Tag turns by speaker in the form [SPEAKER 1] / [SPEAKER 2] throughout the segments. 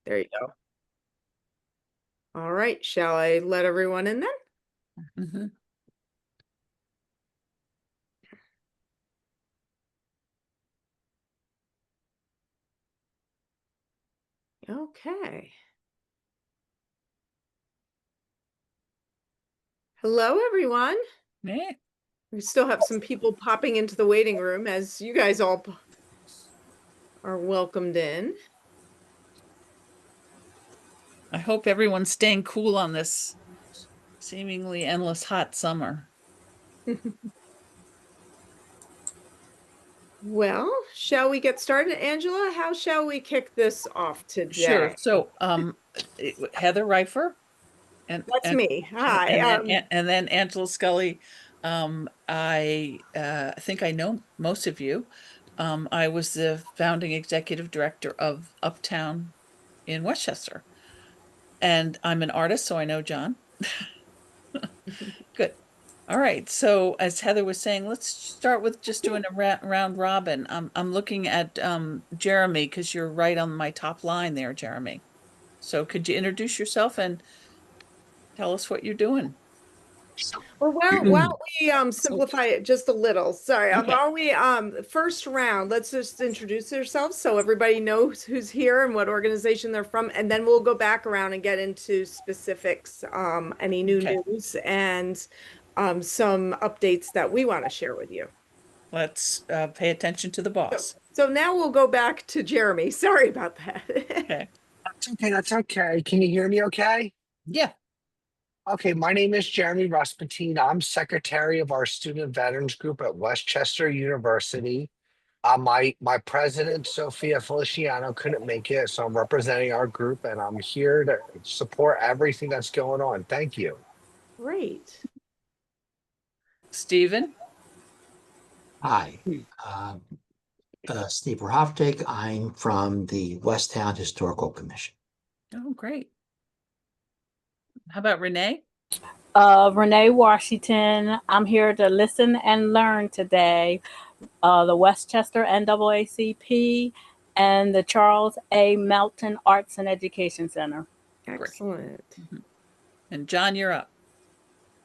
[SPEAKER 1] There you go. All right, shall I let everyone in then?
[SPEAKER 2] Mhm.
[SPEAKER 1] Okay. Hello, everyone.
[SPEAKER 2] Yeah.
[SPEAKER 1] We still have some people popping into the waiting room as you guys all are welcomed in.
[SPEAKER 2] I hope everyone's staying cool on this seemingly endless hot summer.
[SPEAKER 1] Well, shall we get started? Angela, how shall we kick this off today?
[SPEAKER 2] Sure. So, Heather Reifer,
[SPEAKER 1] That's me. Hi.
[SPEAKER 2] and then Angela Scully. I think I know most of you. I was the founding executive director of Uptown in Westchester, and I'm an artist, so I know John. Good. All right. So as Heather was saying, let's start with just doing a round robin. I'm looking at Jeremy because you're right on my top line there, Jeremy. So could you introduce yourself and tell us what you're doing?
[SPEAKER 1] Well, why don't we simplify it just a little? Sorry,
[SPEAKER 2] Okay.
[SPEAKER 1] while we first round, let's just introduce ourselves so everybody knows who's here and what organization they're from, and then we'll go back around and get into specifics, any new
[SPEAKER 2] Okay.
[SPEAKER 1] news and some updates that we want to share with you.
[SPEAKER 2] Let's pay attention to the boss.
[SPEAKER 1] So now we'll go back to Jeremy. Sorry about that.
[SPEAKER 2] Okay.
[SPEAKER 3] That's okay. That's okay. Can you hear me okay?
[SPEAKER 2] Yeah.
[SPEAKER 3] Okay. My name is Jeremy Rasputin. I'm secretary of our student veterans group at Westchester University. My president, Sophia Feliciano, couldn't make it, so I'm representing our group and I'm here to support everything that's going on. Thank you.
[SPEAKER 1] Great.
[SPEAKER 2] Stephen.
[SPEAKER 4] Hi, Steve Rahoftig. I'm from the Westtown Historical Commission.
[SPEAKER 2] Oh, great. How about Renee?
[SPEAKER 5] Renee Washington. I'm here to listen and learn today. The Westchester NAACP and the Charles A. Melton Arts and Education Center.
[SPEAKER 1] Excellent.
[SPEAKER 2] And John, you're up.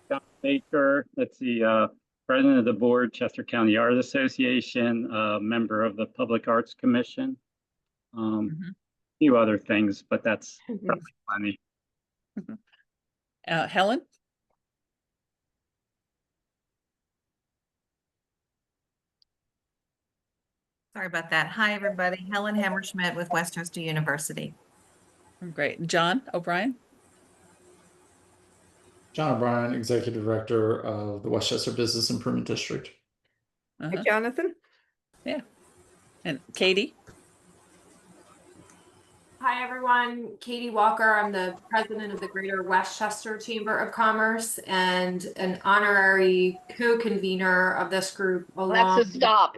[SPEAKER 6] John Baker, that's the president of the board, Chester County Art Association, member of the Public Arts Commission. A few other things, but that's probably plenty.
[SPEAKER 2] Helen?
[SPEAKER 7] Sorry about that. Hi, everybody. Helen Hammerschmidt with Westchester University.
[SPEAKER 2] Great. John O'Brien?
[SPEAKER 8] John O'Brien, Executive Director of the Westchester Business Improvement District.
[SPEAKER 1] Hi, Jonathan.
[SPEAKER 2] Yeah. And Katie?
[SPEAKER 9] Hi, everyone. Katie Walker. I'm the president of the Greater Westchester Chamber of Commerce and an honorary co-convener of this group.
[SPEAKER 10] Alexa, stop.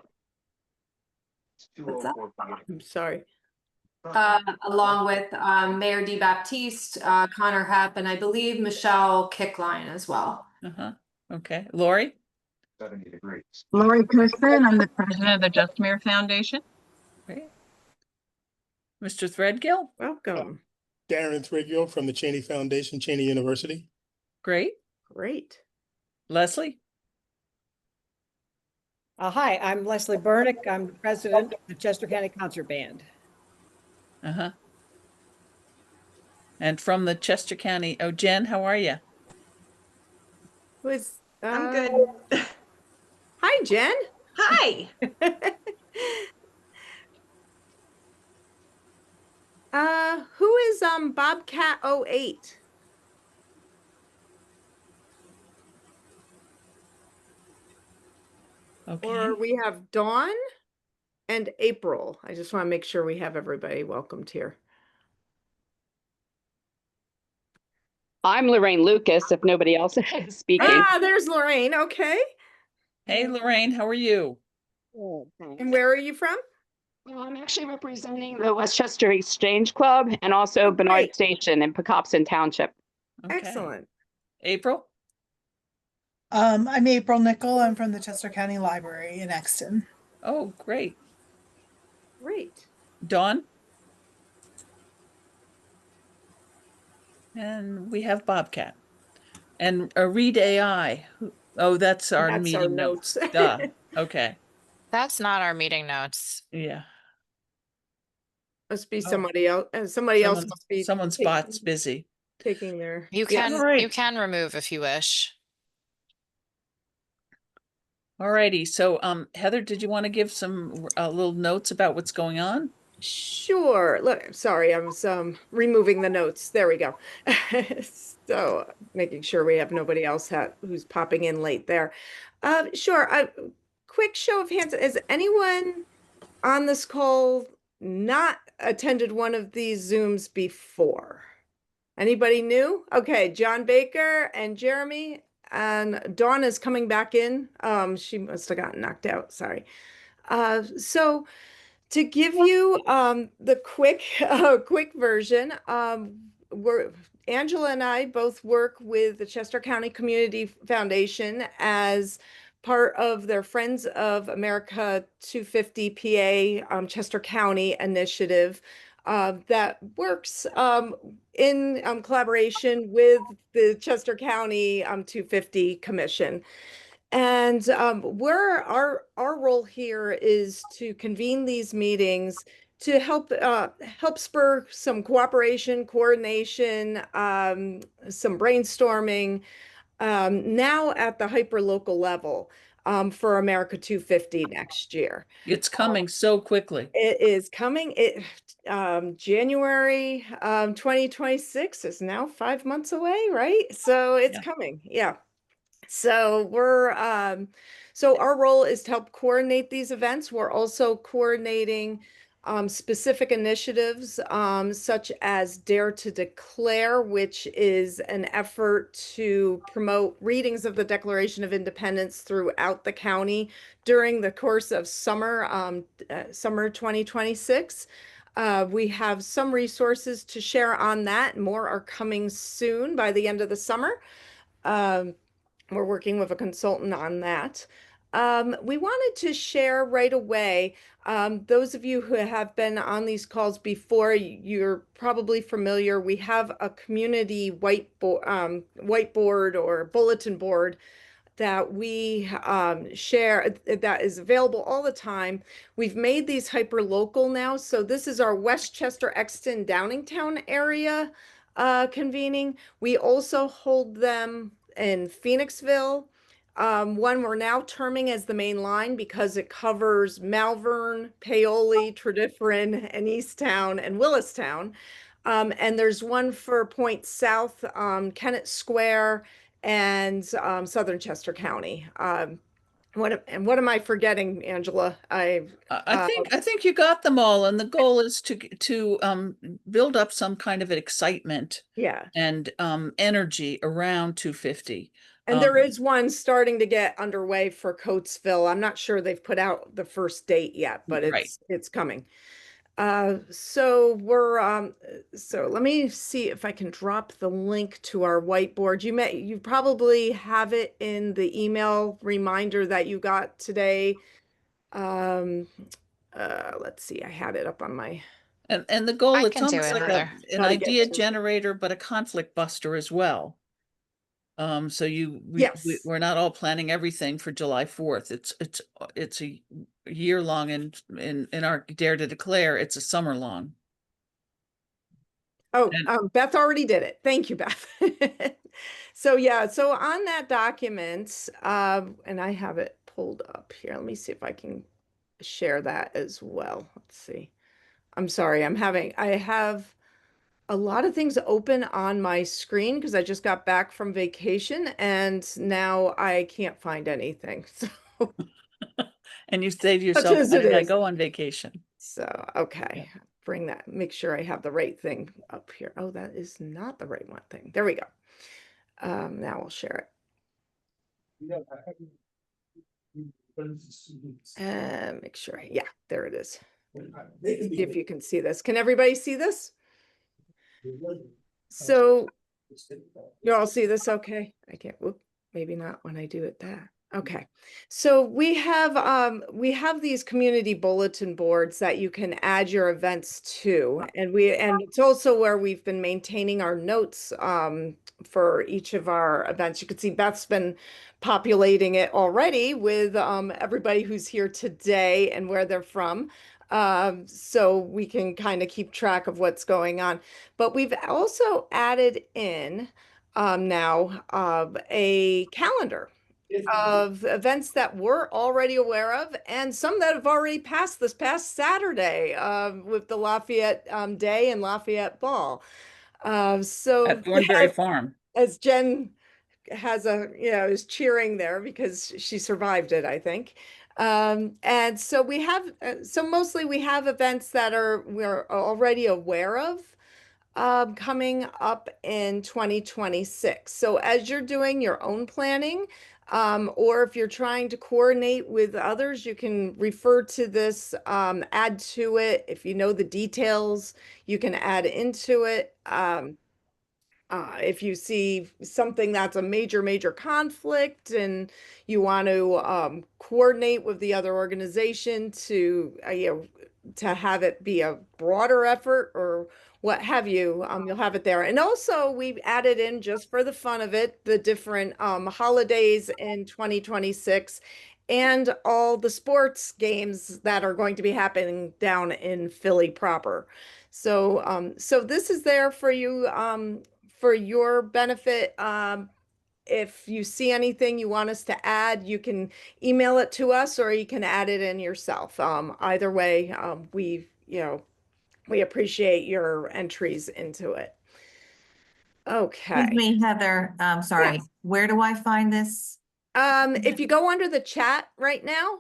[SPEAKER 1] I'm sorry.
[SPEAKER 9] Along with Mayor DeBaptiste, Connor Hepp, and I believe Michelle Kickline as well.
[SPEAKER 2] Okay. Lori?
[SPEAKER 11] 70 degrees.
[SPEAKER 12] Lori Cushman, I'm the president of the Just Mayor Foundation.
[SPEAKER 2] Great. Mr. Threadgill?
[SPEAKER 1] Welcome.
[SPEAKER 13] Darren Threadgill from the Cheney Foundation, Cheney University.
[SPEAKER 2] Great.
[SPEAKER 1] Great.
[SPEAKER 2] Leslie?
[SPEAKER 14] Hi, I'm Leslie Burnick. I'm the president of the Chester County Concert Band.
[SPEAKER 2] And from the Chester County, Jen, how are you?
[SPEAKER 1] Who is
[SPEAKER 7] I'm good.
[SPEAKER 1] Hi, Jen.
[SPEAKER 7] Hi.
[SPEAKER 1] Who is Bobcat 08?
[SPEAKER 2] Okay.
[SPEAKER 1] Or we have Dawn and April. I just want to make sure we have everybody welcomed here.
[SPEAKER 10] I'm Lorraine Lucas, if nobody else is speaking.
[SPEAKER 1] Ah, there's Lorraine. Okay.
[SPEAKER 2] Hey, Lorraine, how are you?
[SPEAKER 10] Oh, thanks.
[SPEAKER 1] And where are you from?
[SPEAKER 10] Well, I'm actually representing the Westchester Exchange Club and also Bernard Station in Pocopson Township.
[SPEAKER 2] Okay.
[SPEAKER 1] Excellent.
[SPEAKER 2] April?
[SPEAKER 15] I'm April Nickel. I'm from the Chester County Library in Exton.
[SPEAKER 2] Oh, great.
[SPEAKER 1] Great.
[SPEAKER 2] Dawn? And we have Bobcat. And Read AI. Oh, that's our
[SPEAKER 1] That's our
[SPEAKER 2] meeting notes.
[SPEAKER 1] notes.
[SPEAKER 2] Duh. Okay.
[SPEAKER 11] That's not our meeting notes.
[SPEAKER 2] Yeah.
[SPEAKER 1] Must be
[SPEAKER 2] Oh.
[SPEAKER 1] somebody else, and somebody else must be
[SPEAKER 2] Someone's spot's busy.
[SPEAKER 1] taking their.
[SPEAKER 11] You
[SPEAKER 1] Yeah.
[SPEAKER 11] can
[SPEAKER 2] All right.
[SPEAKER 11] you can remove if you wish.
[SPEAKER 2] All righty. So, Heather, did you want to give some little notes about what's going on?
[SPEAKER 1] Sure. Look, sorry, I was removing the notes. There we go. So making sure we have nobody else who's popping in late there. Sure. Quick show of hands. Has anyone on this call not attended one of these Zooms before? Anybody new? Okay, John Baker and Jeremy, and Dawn is coming back in. She must have gotten knocked out. Sorry. So to give you the quick version, Angela and I both work with the Chester County Community Foundation as part of their Friends of America 250 PA Chester County initiative that works in collaboration with the Chester County 250 Commission. And our role here is to convene these meetings to help spur some cooperation, coordination, some brainstorming now at the hyper local level for America 250 next year.
[SPEAKER 2] It's coming so quickly.
[SPEAKER 1] It is coming. January 2026 is now 5 months away, right? So it's coming. Yeah. So so our role is to help coordinate these events. We're also coordinating specific initiatives such as Dare to Declare, which is an effort to promote readings of the Declaration of Independence throughout the county during the course of summer 2026. We have some resources to share on that. More are coming soon by the end of the summer. We're working with a consultant on that. We wanted to share right away, those of you who have been on these calls before, you're probably familiar. We have a community whiteboard or bulletin board that we share that is available all the time. We've made these hyper local now. So this is our Westchester, Exton, Downingtown area convening. We also hold them in Phoenixville. One we're now terming as the main line because it covers Malvern, Paoli, Tredyffrin, and Easttown and Willistown. And there's one for Point South, Kennett Square, and Southern Chester County. What am I forgetting, Angela?
[SPEAKER 2] I think you got them all, and the goal is to build up some kind of excitement, and energy around 250.
[SPEAKER 1] And there is one starting to get underway for Coatesville. I'm not sure they've put out the first date yet, but it's coming. So let me see if I can drop the link to our whiteboard. You probably have it in the email reminder that you got today. Let's see, I had it up on my.
[SPEAKER 2] And the goal, it's almost like an idea
[SPEAKER 1] to
[SPEAKER 2] generator, but a conflict buster as well. So we're not all planning everything for July 4th. It's a year long, and in our Dare to Declare, it's a summer long.
[SPEAKER 1] Oh, Beth already did it. Thank you, Beth. So on that document, and I have it pulled up here. Let me see if I can share that as well. Let's see. I'm sorry, I have a lot of things open on my screen because I just got back from vacation and now I can't find anything. So
[SPEAKER 2] and you say to yourself, why did I go on vacation?
[SPEAKER 1] So, okay, make sure I have the right thing up here. Oh, that is not the right one thing. There we go. Now we'll share it. Make sure, yeah, there it is. See if you can see this. Can everybody see this? So you all see this okay? I can't, whoop, maybe not when I do it that. Okay, so we have these community bulletin boards that you can add your events to, and it's also where we've been maintaining our notes for each of our events. You can see Beth's been populating it already with everybody who's here today and where they're from. So we can kind of keep track of what's going on. But we've also added in now a calendar of events that we're already aware of and some that have already passed this past Saturday with the Lafayette Day and Lafayette Ball. So
[SPEAKER 2] At Thornberry Farm.
[SPEAKER 1] as Jen has is cheering there because she survived it, I think. And so we have, so mostly we have events that we're already aware of coming up in 2026. So as you're doing your own planning, or if you're trying to coordinate with others, you can refer to this, add to it. If you know the details, you can add into it. If you see something that's a major conflict and you want to coordinate with the other organization to have it be a broader effort or what have you, you'll have it there. And also we've added in, just for the fun of it, the different holidays in 2026 and all the sports games that are going to be happening down in Philly proper. So this is there for you, for your benefit. If you see anything you want us to add, you can email it to us or you can add it in yourself. Either way, we appreciate your entries into it. Okay.
[SPEAKER 7] Excuse me, Heather, sorry,
[SPEAKER 1] Yes.
[SPEAKER 7] where do I find this?
[SPEAKER 1] If you go under the chat right now,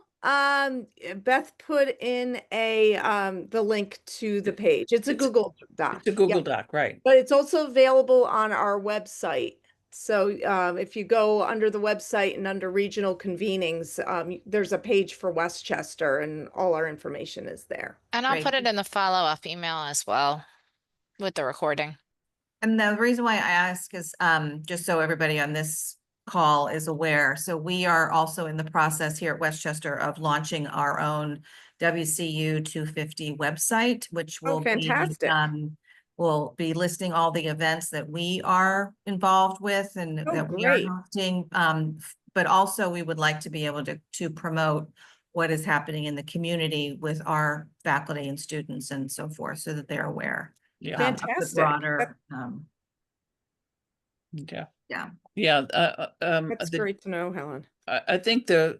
[SPEAKER 1] Beth put in the link to the page. It's a Google Doc.
[SPEAKER 2] It's a Google
[SPEAKER 1] Yep.
[SPEAKER 2] Doc, right?
[SPEAKER 1] But it's also available on our website. So if you go under the website and under regional convenings, there's a page for Westchester and all our information is there.
[SPEAKER 11] And I'll
[SPEAKER 7] Great.
[SPEAKER 11] put it in the follow-up email as well with the recording.
[SPEAKER 7] And the reason why I ask is just so everybody on this call is aware. So we are also in the process here at Westchester of launching our own WCU 250 website, which will
[SPEAKER 1] fantastic.
[SPEAKER 7] will be listing all the events that we are involved with and that we are
[SPEAKER 1] great.
[SPEAKER 7] hosting. But also we would like to be able to promote what is happening in the community with our faculty and students and so forth, so that they're aware.
[SPEAKER 2] Yeah.
[SPEAKER 7] Of the
[SPEAKER 1] Fantastic.
[SPEAKER 7] broader,
[SPEAKER 2] Yeah.
[SPEAKER 7] yeah.
[SPEAKER 2] Yeah.
[SPEAKER 1] That's great to know, Helen.
[SPEAKER 2] I think the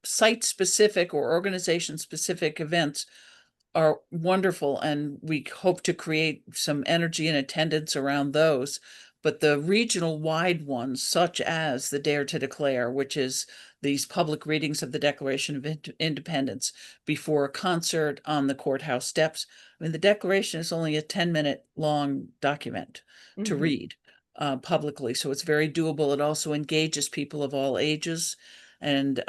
[SPEAKER 2] site specific or organization specific events are wonderful, and we hope to create some energy and attendance around those. But the regional wide ones, such as the Dare to Declare, which is these public readings of the Declaration of Independence before a concert on the courthouse steps. I mean, the Declaration is only a 10-minute long document to read publicly, so it's very doable. It also engages people of all ages. And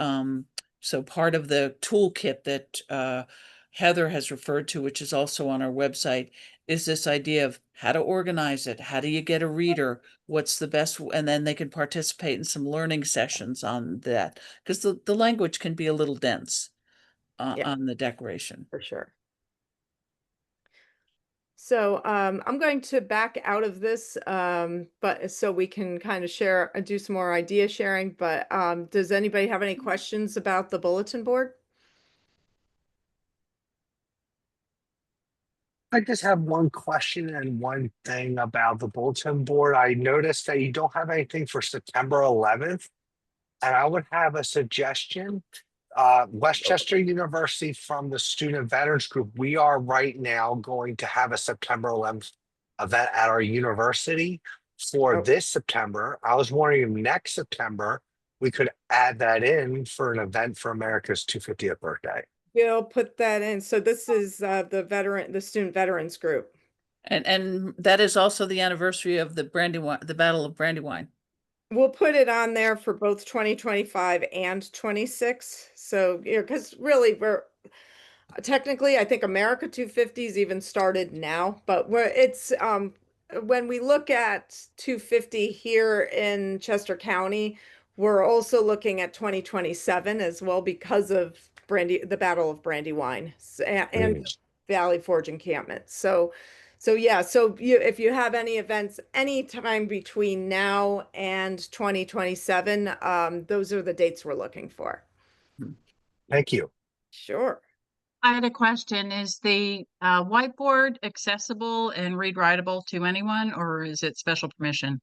[SPEAKER 2] so part of the toolkit that Heather has referred to, which is also on our website, is this idea of how to organize it. How do you get a reader? What's the best? And then they can participate in some learning sessions on that, because the language can be a little dense on the Declaration.
[SPEAKER 1] For sure. So I'm going to back out of this, but so we can kind of share and do some more idea sharing. But does anybody have any questions about the bulletin board?
[SPEAKER 3] I just have one question and one thing about the bulletin board. I noticed that you don't have anything for September 11th, and I would have a suggestion. Westchester University, from the Student Veterans Group, we are right now going to have a September 11th event at our university for this September. I was wondering if next September we could add that in for an event for America's 250th birthday.
[SPEAKER 1] We'll put that in. So this is the Student Veterans Group.
[SPEAKER 2] And that is also the anniversary of the Battle of Brandywine.
[SPEAKER 1] We'll put it on there for both 2025 and 26. So, because really we're technically, I think America 250s even started now, but it's when we look at 250 here in Chester County, We're also looking at 2027 as well because of the Battle of Brandywine and Valley Forge encampment. So yeah, so if you have any events anytime between now and 2027, those are the dates we're looking for.
[SPEAKER 3] Thank you.
[SPEAKER 1] Sure.
[SPEAKER 12] I had a question. Is the whiteboard accessible and read writable to anyone, or is it special permission?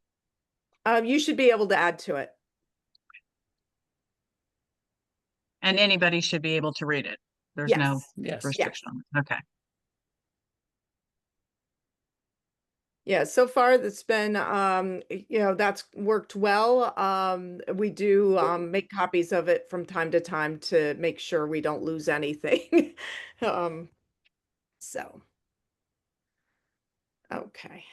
[SPEAKER 1] You should be able to add to it.
[SPEAKER 12] And anybody should be able to read it. There's no restriction on it. Okay.
[SPEAKER 1] Yeah, so far that's been, that's worked well. We do make copies of it from time to time to make sure we don't lose anything. So, okay.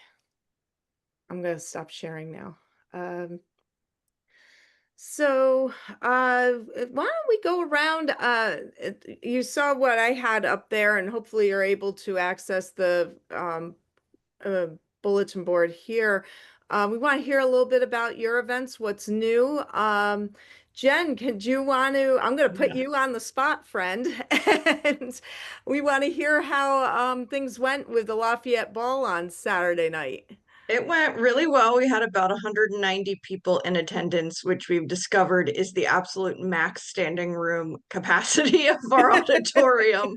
[SPEAKER 1] I'm going to stop sharing now. So, why don't we go around? You saw what I had up there, and hopefully you're able to access the uh, bulletin board here. We want to hear a little bit about your events, what's new. Jen, could you want to, I'm going to put you on the spot, friend, and we want to hear how things went with the Lafayette Ball on Saturday night.
[SPEAKER 16] It went really well. We had about 190 people in attendance, which we've discovered is the absolute max standing room capacity of our auditorium.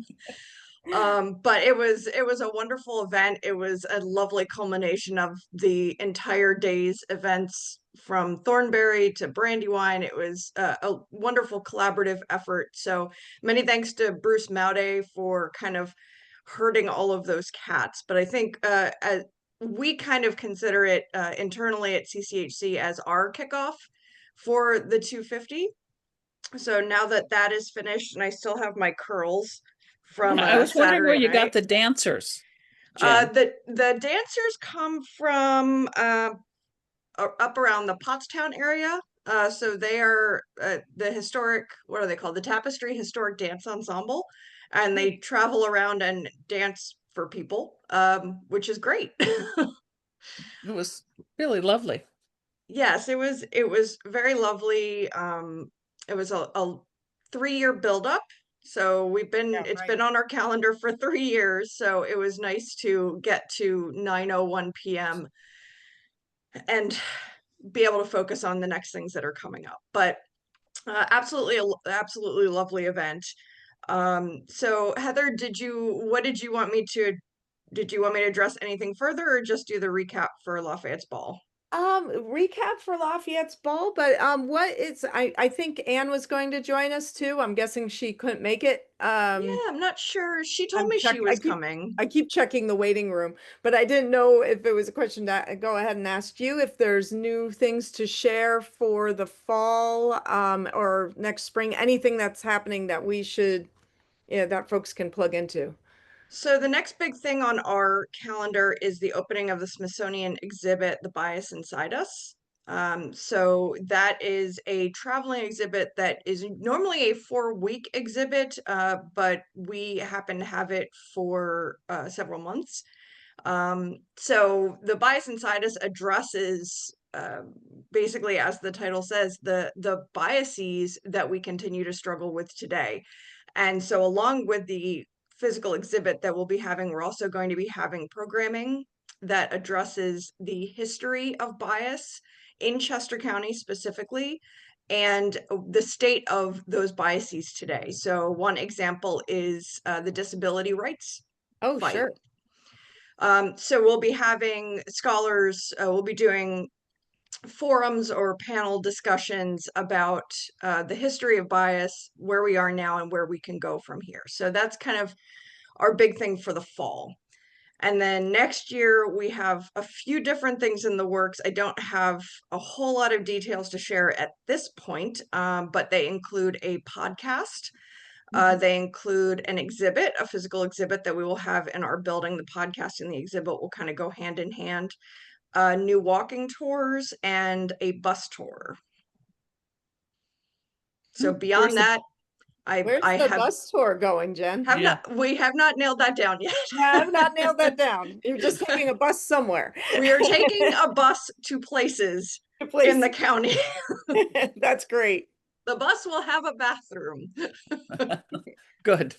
[SPEAKER 16] But it was a wonderful event. It was a lovely culmination of the entire day's events from Thornberry to Brandywine. It was a wonderful collaborative effort. So many thanks to Bruce Maude for kind of herding all of those cats. But I think we kind of consider it internally at CCHC as our kickoff for the 250. So now that that is finished, and I still have my curls from
[SPEAKER 2] I was wondering where you
[SPEAKER 16] Saturday
[SPEAKER 2] got the dancers.
[SPEAKER 16] the dancers come from up around the Pottstown area. So they are the historic, what are they called? The Tapestry Historic Dance Ensemble, and they travel around and dance for people, which is great.
[SPEAKER 2] It was really lovely.
[SPEAKER 16] Yes, it was very lovely. It was a 3-year buildup. So it's been on our calendar for 3 years. So it was nice to get to 9:01 p.m. and be able to focus on the next things that are coming up. But absolutely lovely event. So Heather, did you want me to address anything further, or just do the recap for Lafayette's Ball?
[SPEAKER 1] Recap for Lafayette's Ball, but I think Anne was going to join us too. I'm guessing she couldn't make it.
[SPEAKER 16] Yeah, I'm not sure. She told me she was coming.
[SPEAKER 1] I keep checking the waiting room, but I didn't know if it was a question to go ahead and ask you if there's new things to share for the fall, or next spring, anything that's happening that we should, that folks can plug into.
[SPEAKER 16] So the next big thing on our calendar is the opening of the Smithsonian exhibit, The Bias Inside Us. So that is a traveling exhibit that is normally a 4-week exhibit, but we happen to have it for several months. So The Bias Inside Us addresses basically, as the title says, the biases that we continue to struggle with today. And so along with the physical exhibit that we'll be having, we're also going to be having programming that addresses the history of bias in Chester County specifically, and the state of those biases today. So one example is the disability rights fight.
[SPEAKER 1] Sure.
[SPEAKER 16] So we'll be having scholars, we'll be doing forums or panel discussions about the history of bias, where we are now and where we can go from here. So that's kind of our big thing for the fall. And then next year, we have a few different things in the works. I don't have a whole lot of details to share at this point, but they include a podcast. They include an exhibit, a physical exhibit that we will have in our building. The podcast and the exhibit will kind of go hand in hand. New walking tours and a bus tour. So beyond that,
[SPEAKER 1] Where's
[SPEAKER 16] I
[SPEAKER 1] the
[SPEAKER 16] have
[SPEAKER 1] bus tour going, Jen?
[SPEAKER 16] we have not nailed that down yet.
[SPEAKER 1] I have not nailed that down. You're just taking a bus somewhere.
[SPEAKER 16] We are taking a bus to places in the county.
[SPEAKER 1] That's great.
[SPEAKER 16] The bus will have a bathroom.
[SPEAKER 2] Good.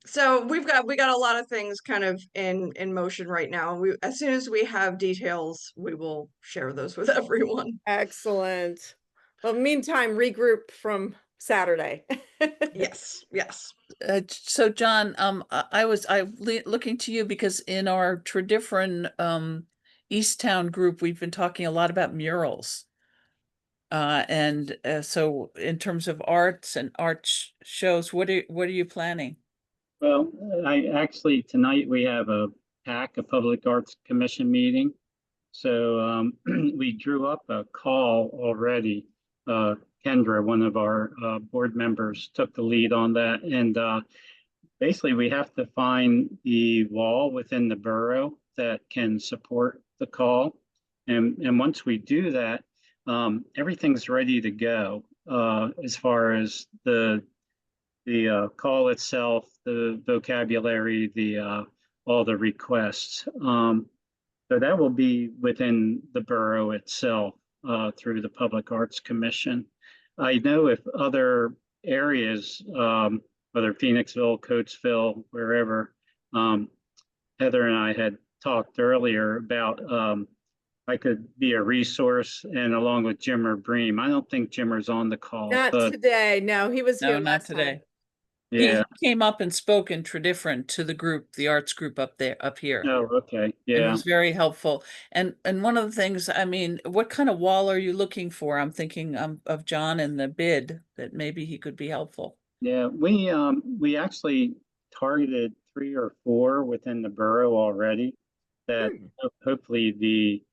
[SPEAKER 16] So we got a lot of things kind of in motion right now. We, as soon as we have details, we will share those with everyone.
[SPEAKER 1] Excellent. Well, meantime, regroup from Saturday.
[SPEAKER 16] Yes, yes.
[SPEAKER 2] So John, looking to you because in our Tredyffrin Easttown group, we've been talking a lot about murals. So in terms of arts and shows, what are you planning?
[SPEAKER 6] Well, I actually, tonight we have a PAC, a Public Arts Commission meeting. So we drew up a call already. Kendra, one of our board members, took the lead on that. And basically, we have to find the wall within the borough that can support the call. And once we do that, everything's ready to go as far as the call itself, the vocabulary, the all the requests. So that will be within the borough itself through the Public Arts Commission. I know if other areas, whether Phoenixville, Coatesville, wherever, Heather and I had talked earlier about I could be a resource and along with Jimmer Bream. I don't think Jimmer's on the call.
[SPEAKER 1] Not today. No, he was here
[SPEAKER 2] No, not
[SPEAKER 1] last
[SPEAKER 2] today.
[SPEAKER 1] time.
[SPEAKER 6] Yeah.
[SPEAKER 2] He came up and spoke in Tredyffrin to the group, the arts group up here.
[SPEAKER 6] Oh, okay.
[SPEAKER 2] And
[SPEAKER 6] Yeah.
[SPEAKER 2] it was very helpful. And one of the things, I mean, what kind of wall are you looking for? I'm thinking of John and the bid that maybe he could be helpful.
[SPEAKER 6] Yeah, we actually targeted 3 or 4 within the borough already that hopefully the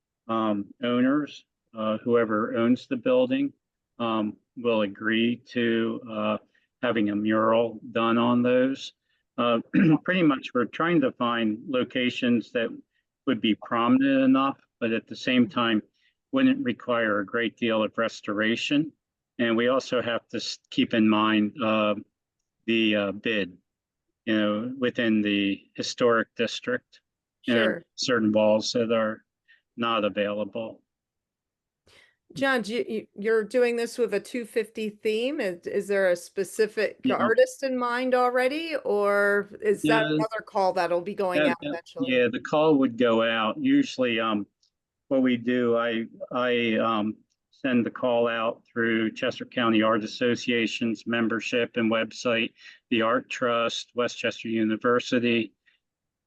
[SPEAKER 6] owners, whoever owns the building, will agree to having a mural done on those. Pretty much we're trying to find locations that would be prominent enough, but at the same time wouldn't require a great deal of restoration. And we also have to keep in mind the bid, within the historic district.
[SPEAKER 1] Sure.
[SPEAKER 6] Certain walls that are not available.
[SPEAKER 1] John, you're doing this with a 250 theme. Is there a specific artist in mind already, or is that another call that'll be going out eventually?
[SPEAKER 6] Yeah, the call would go out. Usually, what we do, I send the call out through Chester County Art Association's membership and website, the Art Trust, Westchester University.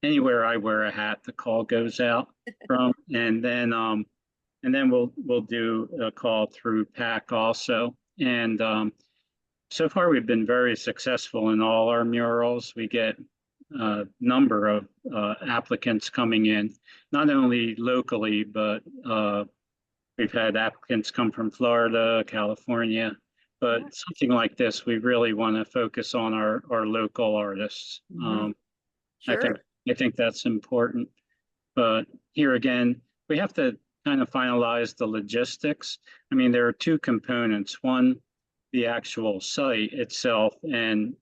[SPEAKER 6] Anywhere I wear a hat, the call goes out from, and then we'll do a call through PAC also. And so far we've been very successful in all our murals. We get a number of applicants coming in, not only locally, but we've had applicants come from Florida, California. But something like this, we really want to focus on our local artists.
[SPEAKER 1] Sure.
[SPEAKER 6] I think that's important. But here again, we have to kind of finalize the logistics. I mean, there are 2 components. One, the actual site itself and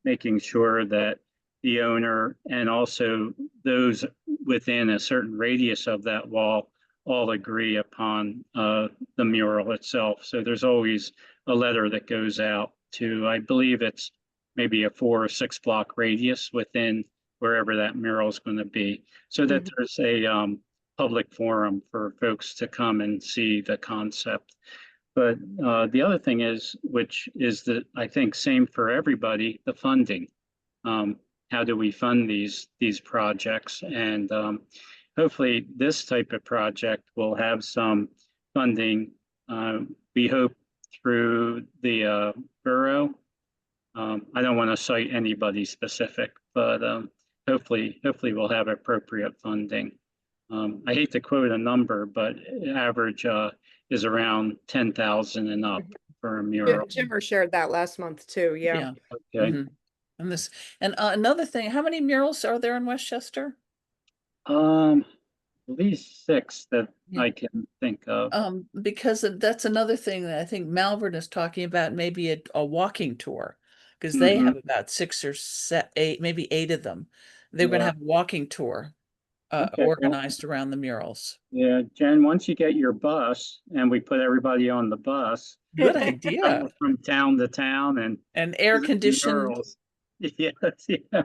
[SPEAKER 6] making sure that the owner and also those within a certain radius of that wall all agree upon the mural itself. So there's always a letter that goes out to, I believe it's maybe a 4 or 6 block radius within wherever that mural is going to be, so that there's a public forum for folks to come and see the concept. But the other thing is, which is the, I think, same for everybody, the funding. How do we fund these projects? And hopefully this type of project will have some funding. We hope through the borough. I don't want to cite anybody specific, but hopefully we'll have appropriate funding. I hate to quote a number, but average is around 10,000 and up for a mural.
[SPEAKER 1] Jimmer shared that last month too. Yeah.
[SPEAKER 6] Okay.
[SPEAKER 2] And another thing, how many murals are there in Westchester?
[SPEAKER 6] At least 6 that I can think of.
[SPEAKER 2] Because that's another thing that I think Malvern is talking about, maybe a walking tour because they
[SPEAKER 6] Mhm.
[SPEAKER 2] have about 6 or 8, maybe 8 of them. They're going to
[SPEAKER 6] Yeah.
[SPEAKER 2] have a walking tour
[SPEAKER 6] Okay, well,
[SPEAKER 2] organized around the murals.
[SPEAKER 6] yeah, Jen, once you get your bus and we put everybody on the bus,
[SPEAKER 2] Good idea.
[SPEAKER 6] from town to town
[SPEAKER 2] And air
[SPEAKER 6] visit the
[SPEAKER 2] conditioned.
[SPEAKER 6] murals. Yes, yeah.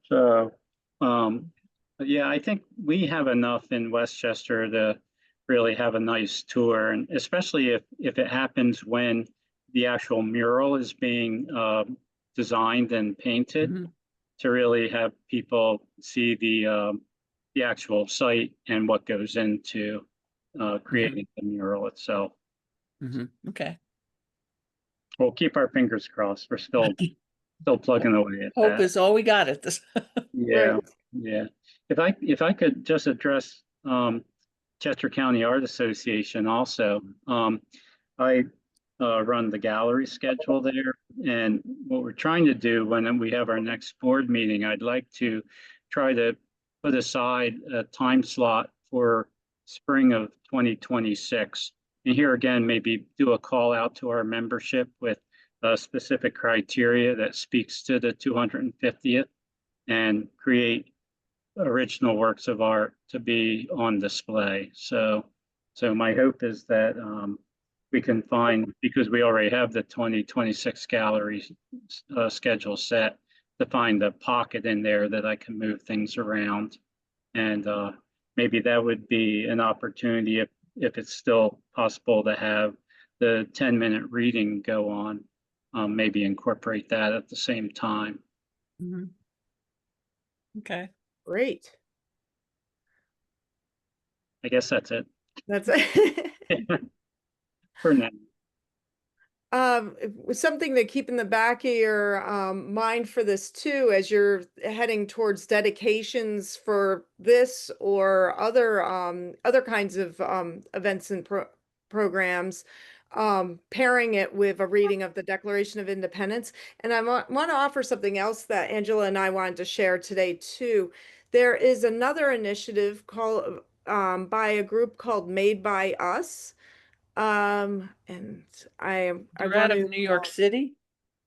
[SPEAKER 6] So, but yeah, I think we have enough in Westchester to really have a nice tour, and especially if it happens when the actual mural is being designed and painted,
[SPEAKER 2] Mhm.
[SPEAKER 6] to really have people see the actual site and what goes into creating the mural itself.
[SPEAKER 2] Okay.
[SPEAKER 6] We'll keep our fingers crossed. We're still plugging away at
[SPEAKER 2] Hope
[SPEAKER 6] that.
[SPEAKER 2] is all we got at this.
[SPEAKER 6] Yeah, yeah. If I could just address Chester County Art Association also. I run the gallery schedule there, and what we're trying to do when we have our next board meeting, I'd like to try to put aside a time slot for spring of 2026. And here again, maybe do a call out to our membership with specific criteria that speaks to the 250th, and create original works of art to be on display. So my hope is that we can find, because we already have the 2026 gallery schedule set, to find a pocket in there that I can move things around. And maybe that would be an opportunity, if it's still possible, to have the 10-minute reading go on, maybe incorporate that at the same time.
[SPEAKER 2] Okay.
[SPEAKER 1] Great.
[SPEAKER 6] I guess that's it
[SPEAKER 1] That's it.
[SPEAKER 6] for now.
[SPEAKER 1] Something to keep in the back of your mind for this too, as you're heading towards dedications for this or other kinds of events and programs, pairing it with a reading of the Declaration of Independence. And I want to offer something else that Angela and I wanted to share today too. There is another initiative called by a group called Made by Us. And I
[SPEAKER 2] They're out
[SPEAKER 1] want
[SPEAKER 2] of
[SPEAKER 1] to
[SPEAKER 2] New York City.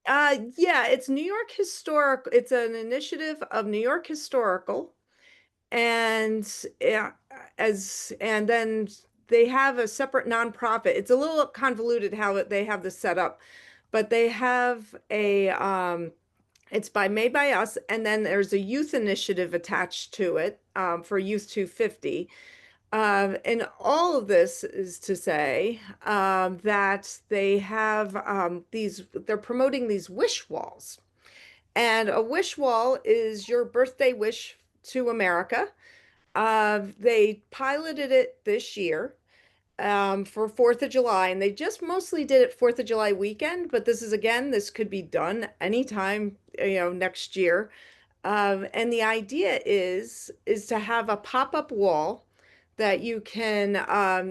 [SPEAKER 1] yeah, it's New York Historic. It's an initiative of New York Historical, and yeah, and then they have a separate nonprofit. It's a little convoluted how they have this set up, but they have a it's Made by Us, and then there's a youth initiative attached to it for Youth 250. And all of this is to say that they have they're promoting these wish walls. And a wish wall is your birthday wish to America. They piloted it this year for 4th of July, and they just mostly did it 4th of July weekend, but this could be done anytime, next year. And the idea is to have a pop-up wall that you can,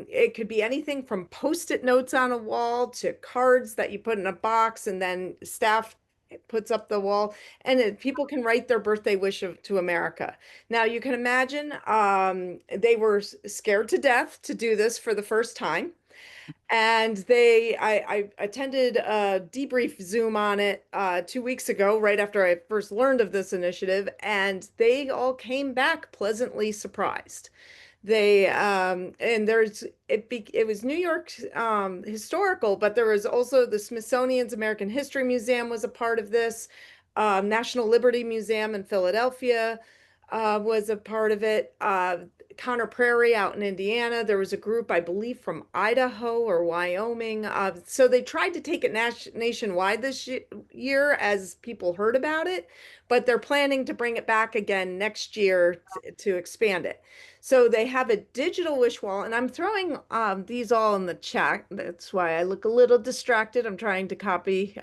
[SPEAKER 1] it could be anything from post-it notes on a wall to cards that you put in a box and then staff puts up the wall, and people can write their birthday wish to America. Now you can imagine they were scared to death to do this for the first time. And I attended a debrief Zoom on it 2 weeks ago, right after I first learned of this initiative, and they all came back pleasantly surprised. They and it was New York historical, but there was also the Smithsonian's American History Museum was a part of this. National Liberty Museum in Philadelphia was a part of it. Conner Prairie out in Indiana. There was a group, I believe, from Idaho or Wyoming. So they tried to take it nationwide this year as people heard about it, but they're planning to bring it back again next year to expand it. So they have a digital wish wall, and I'm throwing these all in the chat. That's why I look a little distracted. I'm trying to copy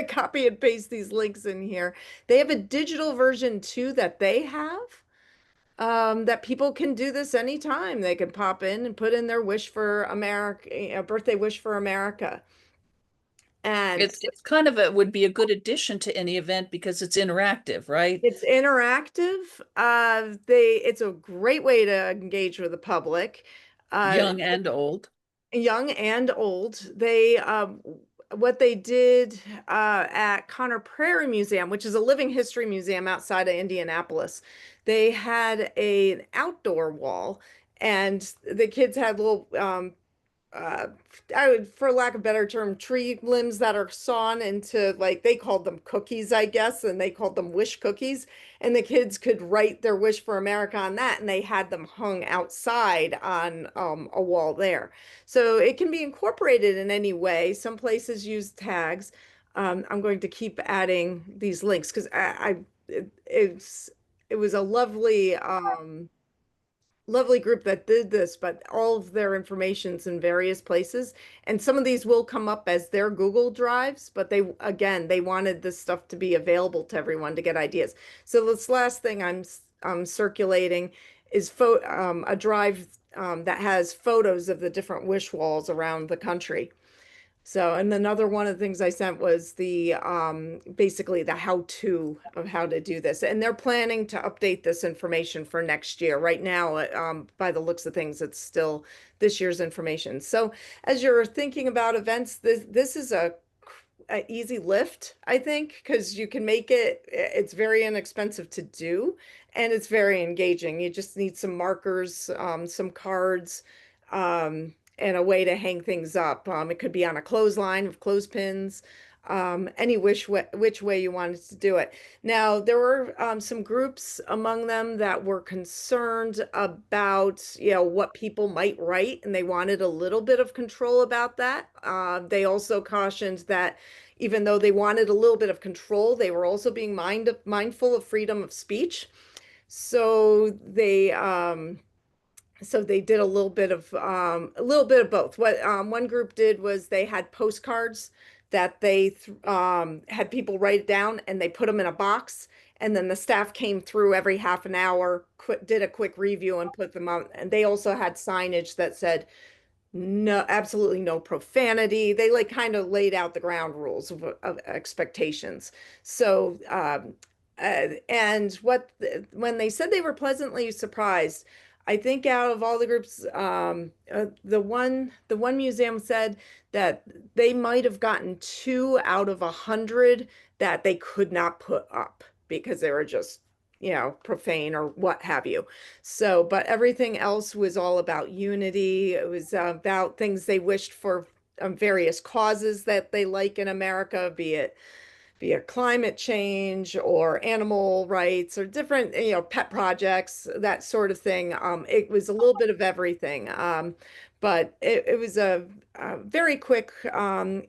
[SPEAKER 1] copy and paste these links in here. They have a digital version too that they have that people can do this anytime. They can pop in and put in their wish for America, a birthday wish for America. And
[SPEAKER 2] it's kind of would be a good addition to any event because it's interactive, right?
[SPEAKER 1] It's interactive. It's a great way to engage with the public.
[SPEAKER 2] Young and old.
[SPEAKER 1] Young and old. They what they did at Connor Prairie Museum, which is a living history museum outside of Indianapolis. They had an outdoor wall, and the kids had little uh, I would, for lack of a better term, tree limbs that are sawn into, like, they called them cookies, I guess, and they called them wish cookies. And the kids could write their wish for America on that, and they had them hung outside on a wall there. So it can be incorporated in any way. Some places use tags. I'm going to keep adding these links because it was a lovely group that did this, but all of their information's in various places. And some of these will come up as their Google Drives, but they wanted this stuff to be available to everyone to get ideas. So this last thing I'm circulating is a drive that has photos of the different wish walls around the country. So, and another one of the things I sent was the basically the how-to of how to do this. And they're planning to update this information for next year. Right now, by the looks of things, it's still this year's information. So as you're thinking about events, this is a easy lift, I think, because you can make it's very inexpensive to do, and it's very engaging. You just need some markers, some cards, and a way to hang things up. It could be on a clothesline with clothespins, any which way you wanted to do it. Now, there were some groups among them that were concerned about, what people might write, and they wanted a little bit of control about that. They also cautioned that even though they wanted a little bit of control, they were also being mindful of freedom of speech. So they did a little bit of both. What one group did was they had postcards that they had people write it down, and they put them in a box, and then the staff came through every half an hour, did a quick review, and put them on. And they also had signage that said no, absolutely no profanity. They like kind of laid out the ground rules of expectations. So and when they said they were pleasantly surprised, I think out of all the groups, the one museum said that they might have gotten 2 out of 100 that they could not put up because they were just, profane or what have you. So, but everything else was all about unity. It was about things they wished for, various causes that they like in America, be it climate change or animal rights or different, pet projects, that sort of thing. It was a little bit of everything. But it was a very quick,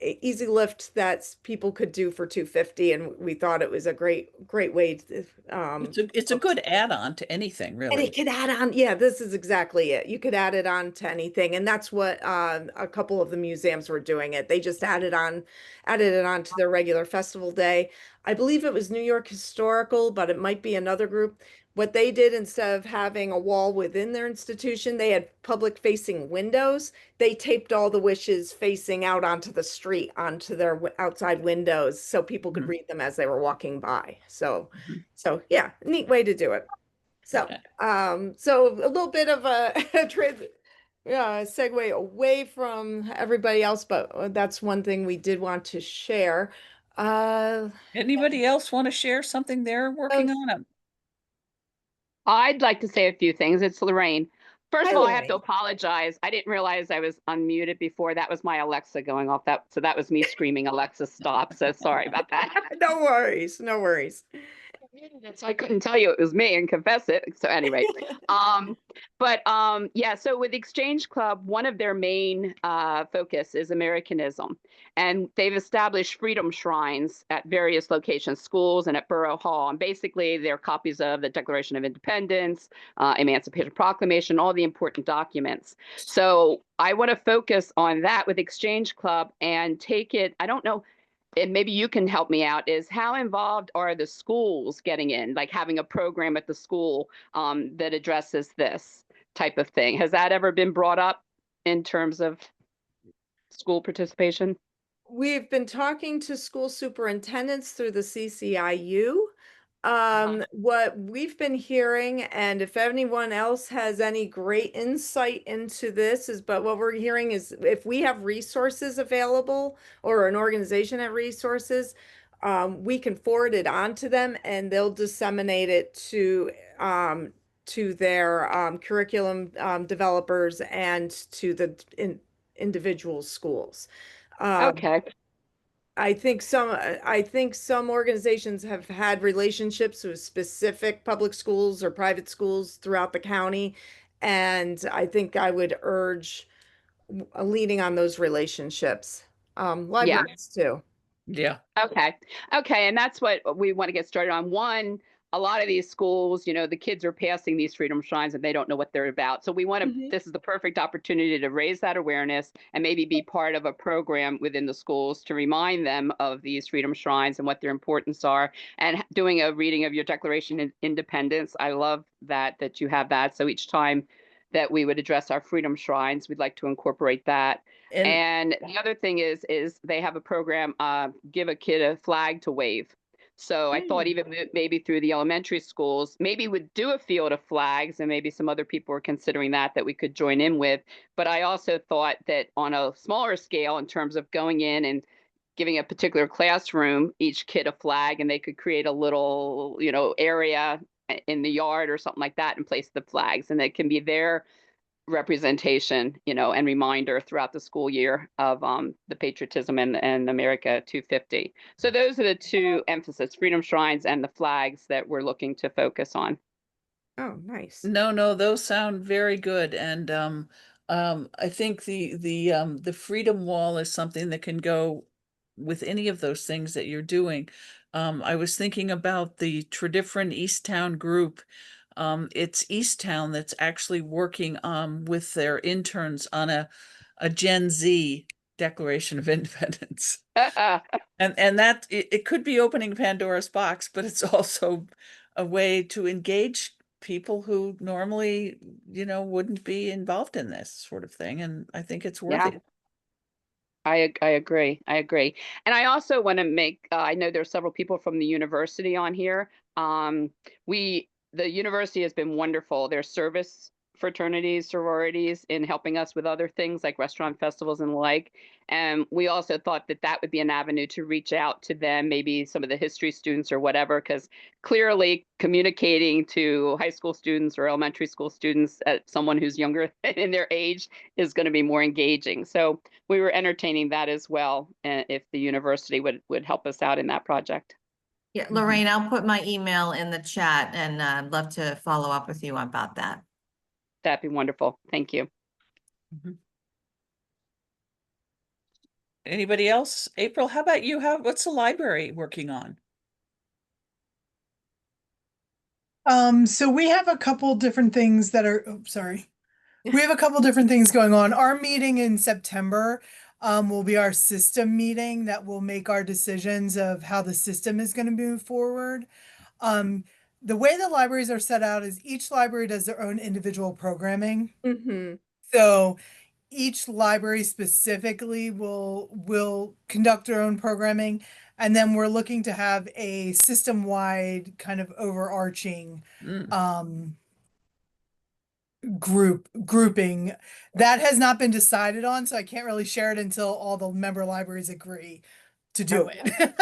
[SPEAKER 1] easy lift that people could do for 250, and we thought it was a great way to.
[SPEAKER 2] It's a good add-on to anything, really.
[SPEAKER 1] And it could add on, yeah, this is exactly it. You could add it on to anything, and that's what a couple of the museums were doing it. They just added it on to their regular festival day. I believe it was New York Historical, but it might be another group. What they did, instead of having a wall within their institution, they had public facing windows. They taped all the wishes facing out onto the street, onto their outside windows, so people could read them as they were walking by. So yeah, neat way to do it. So, so a little bit of a segue away from everybody else, but that's one thing we did want to share.
[SPEAKER 2] Anybody else want to share something they're working on?
[SPEAKER 10] I'd like to say a few things. It's Lorraine. First of all, I have to
[SPEAKER 1] Lorraine.
[SPEAKER 10] apologize. I didn't realize I was unmuted before. That was my Alexa going off. So that was me screaming, Alexa, stop. So sorry about that.
[SPEAKER 1] No worries. No worries.
[SPEAKER 10] So I couldn't tell you it was me and confess it. So anyway, yeah, so with Exchange Club, one of their main focus is Americanism. And they've established freedom shrines at various locations, schools and at Borough Hall. And basically they're copies of the Declaration of Independence, Emancipation Proclamation, all the important documents. So I want to focus on that with Exchange Club and take it, I don't know, and maybe you can help me out, is how involved are the schools getting in, like having a program at the school that addresses this type of thing? Has that ever been brought up in terms of school participation?
[SPEAKER 1] We've been talking to school superintendents through the CCIU. What we've been hearing, and if anyone else has any great insight into this, but what we're hearing is if we have resources available or an organization have resources, we can forward it on to them and they'll disseminate it to their curriculum developers and to the individual schools.
[SPEAKER 10] Okay.
[SPEAKER 1] I think some organizations have had relationships with specific public schools or private schools throughout the county. And I think I would urge leaning on those relationships.
[SPEAKER 10] Yeah.
[SPEAKER 1] Libraries too.
[SPEAKER 2] Yeah.
[SPEAKER 10] Okay. Okay. And that's what we want to get started on. One, a lot of these schools, the kids are passing these freedom shrines and they don't know what they're about. So we want to, this is the perfect opportunity to raise that awareness and maybe be part of a program within the schools to remind them of these freedom shrines and what their importance are, and doing a reading of your Declaration of Independence. I love that you have that. So each time that we would address our freedom shrines, we'd like to incorporate that. And the other thing is they have a program, give a kid a flag to wave. So I thought even maybe through the elementary schools, maybe would do a field of flags, and maybe some other people were considering that we could join in with. But I also thought that on a smaller scale, in terms of going in and giving a particular classroom, each kid a flag, and they could create a little, area in the yard or something like that and place the flags, and it can be their representation, and reminder throughout the school year of the patriotism and America 250. So those are the two emphasis, freedom shrines and the flags that we're looking to focus on.
[SPEAKER 1] Oh, nice.
[SPEAKER 2] No, those sound very good. And I think the freedom wall is something that can go with any of those things that you're doing. I was thinking about the Tredyffrin Easttown group. It's Easttown that's actually working with their interns on a Gen Z Declaration of Independence. And that it could be opening Pandora's box, but it's also a way to engage people who normally, wouldn't be involved in this sort of thing. And I think it's worth it.
[SPEAKER 10] I agree. I agree. And I also want to make, I know there's several people from the university on here. The university has been wonderful. Their service fraternities, sororities in helping us with other things like restaurant festivals and the like. And we also thought that would be an avenue to reach out to them, maybe some of the history students or whatever, because clearly communicating to high school students or elementary school students, someone who's younger in their age, is going to be more engaging. So we were entertaining that as well, if the university would help us out in that project.
[SPEAKER 7] Yeah, Lorraine, I'll put my email in the chat, and I'd love to follow up with you about that.
[SPEAKER 10] That'd be wonderful. Thank you.
[SPEAKER 2] Anybody else? April, how about you? What's the library working on?
[SPEAKER 15] So we have a couple different things that are, we have a couple different things going on. Our meeting in September will be our system meeting that will make our decisions of how the system is going to move forward. The way the libraries are set out is each library does their own individual programming. So each library specifically will conduct their own programming, and then we're looking to have a system-wide kind of overarching grouping. That has not been decided on, so I can't really share it until all the member libraries agree to do it.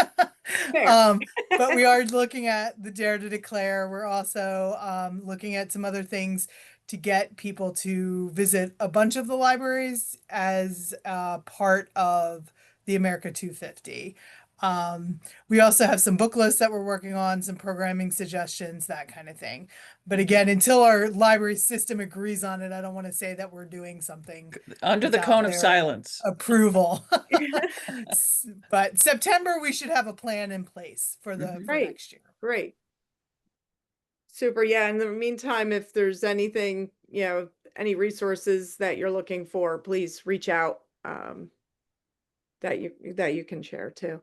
[SPEAKER 15] But we are looking at the Dare to Declare. We're also looking at some other things to get people to visit a bunch of the libraries as part of the America 250. We also have some book lists that we're working on, some programming suggestions, that kind of thing. But again, until our library system agrees on it, I don't want to say that we're doing something
[SPEAKER 2] under the cone of silence.
[SPEAKER 15] Approval. But September, we should have a plan in place for next year.
[SPEAKER 1] Great. Super. Yeah. In the meantime, if there's anything, any resources that you're looking for, please reach out that you can share too.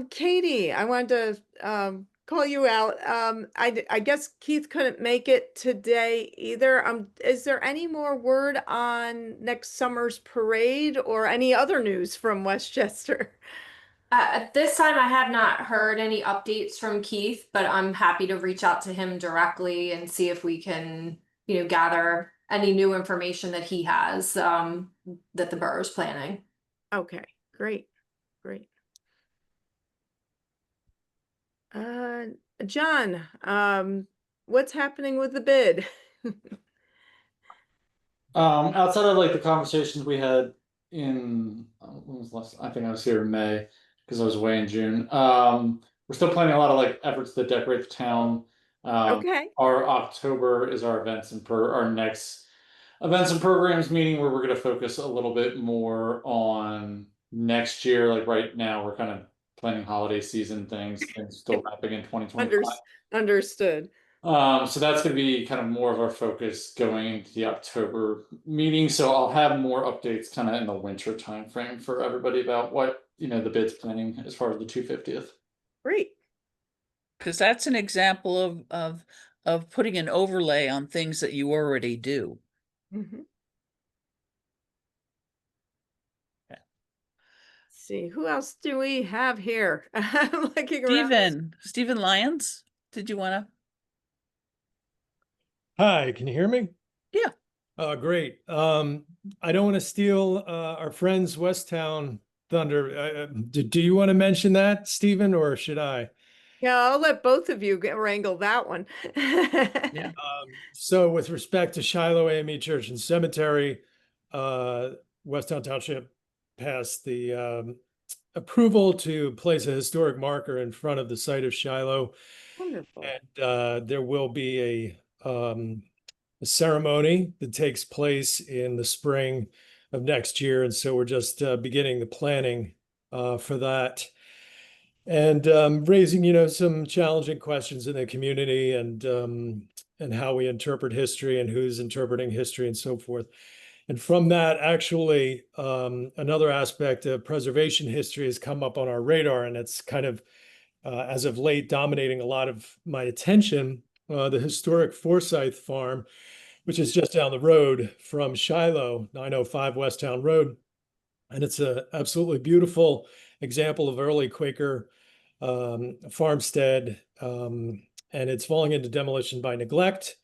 [SPEAKER 1] Katie, I wanted to call you out. I guess Keith couldn't make it today either. Is there any more word on next summer's parade or any other news from Westchester?
[SPEAKER 9] At this time, I have not heard any updates from Keith, but I'm happy to reach out to him directly and see if we can, gather any new information that he has, that the borough's planning.
[SPEAKER 1] Okay, great, great. John, what's happening with the bid?
[SPEAKER 8] Outside of like the conversations we had in, when was last, I think I was here in May because I was away in June. We're still planning a lot of like efforts to decorate the town.
[SPEAKER 1] Okay.
[SPEAKER 8] Our October is our our next events and programs meeting where we're going to focus a little bit more on next year. Like right now, we're kind of planning holiday season things and still wrapping in 2025.
[SPEAKER 1] Understood.
[SPEAKER 8] So that's going to be kind of more of our focus going into the October meeting. So I'll have more updates kind of in the winter timeframe for everybody about what, the bid's planning as far as the 250th.
[SPEAKER 1] Great.
[SPEAKER 2] Because that's an example of putting an overlay on things that you already do.
[SPEAKER 1] Mm-hmm. See, who else do we have here? I'm looking around.
[SPEAKER 2] Stephen Lyons, did you want to?
[SPEAKER 17] Hi, can you hear me?
[SPEAKER 2] Yeah.
[SPEAKER 17] Great. I don't want to steal our friends Westtown thunder. Do you want to mention that, Stephen, or should I?
[SPEAKER 1] Yeah, I'll let both of you wrangle that one.
[SPEAKER 2] Yeah.
[SPEAKER 17] So with respect to Shiloh AME Church and Cemetery, Westtown Township passed the approval to place a historic marker in front of the site of Shiloh.
[SPEAKER 1] Wonderful.
[SPEAKER 17] And there will be a ceremony that takes place in the spring of next year. And so we're just beginning the planning for that. And raising, some challenging questions in the community and how we interpret history and who's interpreting history and so forth. And from that, actually, another aspect of preservation history has come up on our radar, and it's kind of, as of late, dominating a lot of my attention. The historic Forsyth Farm, which is just down the road from Shiloh, 905 Westtown Road. And it's an absolutely beautiful example of early Quaker farmstead, and it's falling into demolition by neglect.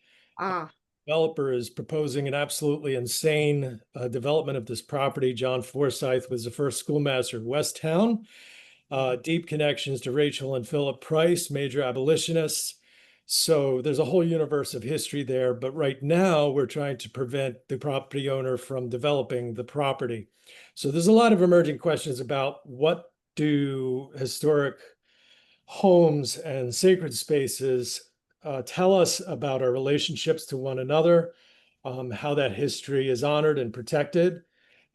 [SPEAKER 17] Developer is proposing an absolutely insane development of this property. John Forsyth was the first schoolmaster of Westtown. Deep connections to Rachel and Philip Price, major abolitionists. So there's a whole universe of history there. But right now, we're trying to prevent the property owner from developing the property. So there's a lot of emerging questions about what do historic homes and sacred spaces tell us about our relationships to one another, how that history is honored and protected,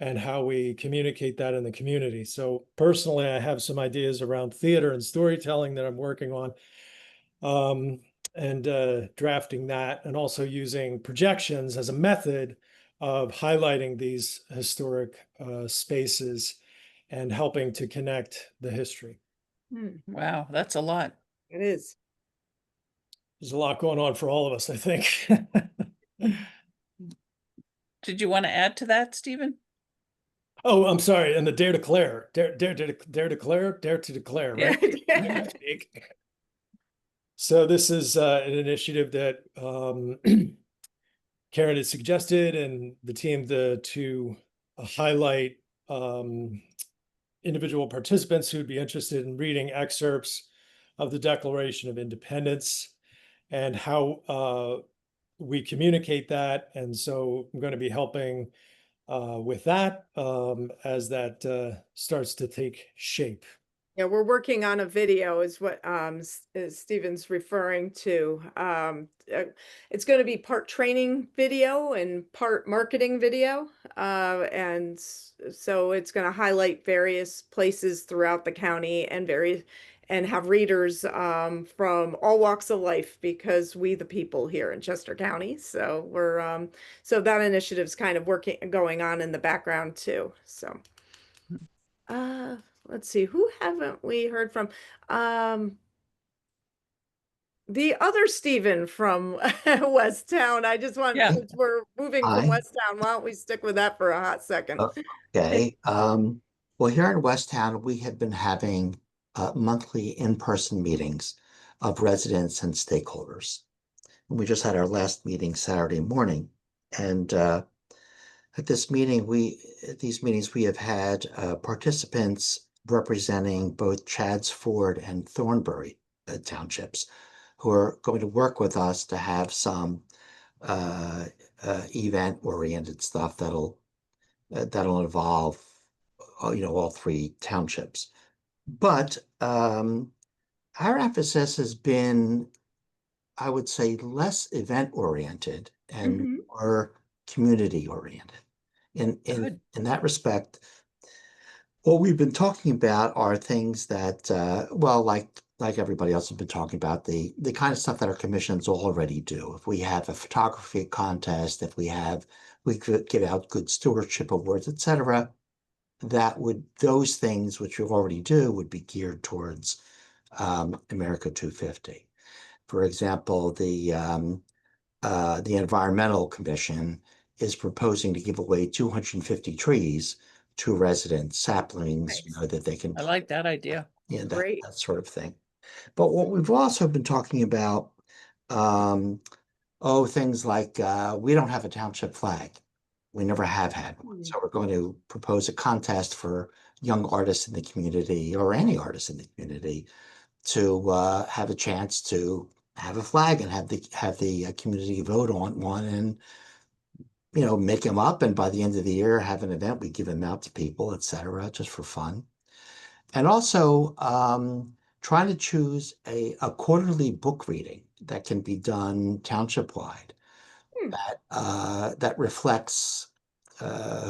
[SPEAKER 17] and how we communicate that in the community. So personally, I have some ideas around theater and storytelling that I'm working on, and drafting that, and also using projections as a method of highlighting these historic spaces and helping to connect the history.
[SPEAKER 2] Wow, that's a lot.
[SPEAKER 1] It is.
[SPEAKER 17] There's a lot going on for all of us, I think.
[SPEAKER 2] Did you want to add to that, Stephen?
[SPEAKER 17] Oh, I'm sorry. And the dare declare, dare to declare, right?
[SPEAKER 1] Yeah.
[SPEAKER 17] So this is an initiative that Karen had suggested, and the team to highlight individual participants who'd be interested in reading excerpts of the Declaration of Independence and how we communicate that. And so I'm going to be helping with that as that starts to take shape.
[SPEAKER 1] Yeah, we're working on a video is what Stephen's referring to. It's going to be part training video and part marketing video. And so it's going to highlight various places throughout the county and have readers from all walks of life, because we the people here in Chester County. So we're so that initiative's kind of going on in the background too. So let's see, who haven't we heard from? The other Stephen from Westtown. I just want, since we're moving from
[SPEAKER 4] Hi.
[SPEAKER 1] Westtown, why don't we stick with that for a hot second?
[SPEAKER 4] Okay. Well, here in Westtown, we have been having monthly in-person meetings of residents and stakeholders. And we just had our last meeting Saturday morning. And at this meeting, at these meetings, we have had participants representing both Chadds Ford and Thornbury townships who are going to work with us to have some event-oriented stuff that'll involve all three townships. But our emphasis has been, I would say, less event-oriented and more community-oriented. In that respect, what we've been talking about are things that, well, like everybody else has been talking about, the kind of stuff that our commissions already do. If we have a photography contest, we could give out good stewardship awards, etc. Those things which we already do would be geared towards America 250. For example, the Environmental Commission is proposing to give away 250 trees to residents, saplings, that they can.
[SPEAKER 2] I like that idea.
[SPEAKER 4] Yeah, that sort of thing. But what we've also been talking about, things like we don't have a township flag. We never have had one. So we're going to propose a contest for young artists in the community or any artists in the community to have a chance to have a flag and have the community vote on one and make them up, and by the end of the year have an event. We give them out to people, etc., just for fun. And also trying to choose a quarterly book reading that can be done township wide that reflects